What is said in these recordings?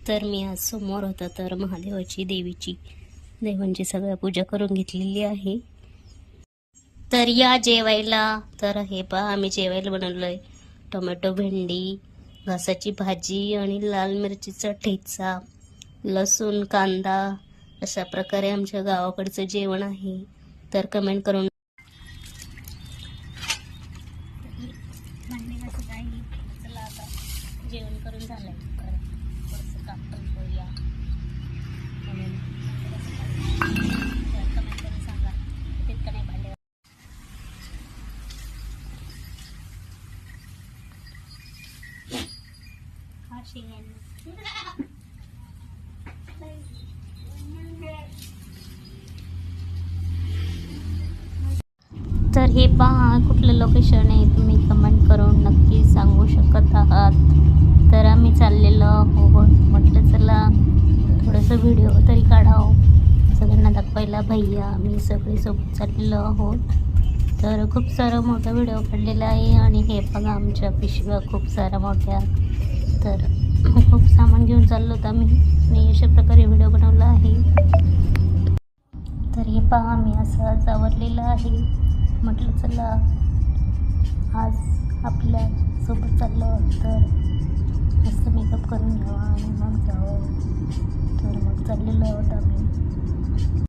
तर मी आज समोर होता तर महादेवाची देवीची देवांची सगळ्या पूजा करून घेतलेली आहे। तर या जेवायला। तर हे पहा आम्ही जेवायला बनवलंय टोमॅटो भेंडी घासाची भाजी आणि लाल मिरचीचा ठेचा लसूण कांदा अशा प्रकारे आमच्या गावाकडचं जेवण आहे। तर कमेंट करून जेवण करून झालंय तर थोडंसं काम पण करूया म्हणून कमेंट करून सांगा तितकं नाही भांडे तर हे पहा कुठलं लोकेशन आहे तुम्ही कमेंट करून नक्की सांगू शकत आहात। तर आम्ही चाललेलो आहोत म्हटलं चला थोडंसं व्हिडिओ तरी काढावं सगळ्यांना दाखवायला भैया आम्ही सगळे सोबत चाललेलो आहोत। तर खूप सारा मोठा व्हिडिओ काढलेला आहे आणि हे बघा आमच्या पिशव्या खूप साऱ्या मोठ्या तर खूप सामान घेऊन चाललो होतो आम्ही आणि अशा प्रकारे व्हिडिओ बनवला आहे। तर हे पहा आम्ही असं आवरलेलं आहे म्हटलं चला आज आपल्या सोबत चाललं तर मस्त मेकअप करून घ्यावा आणि मग जावं। तर मग चाललेलो आहोत आम्ही।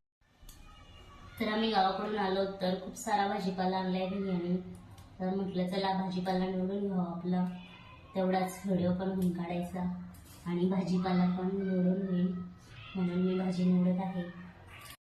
तर आम्ही गावाकडून आलो तर खूप सारा भाजीपाला आणलाय भैयाने तर म्हटलं चला भाजीपाला निवडून घ्यावा आपला तेवढाच व्हिडिओ पण होऊन काढायचा आणि भाजीपाला पण निवडून होईल म्हणून मी भाजी निवडत आहे।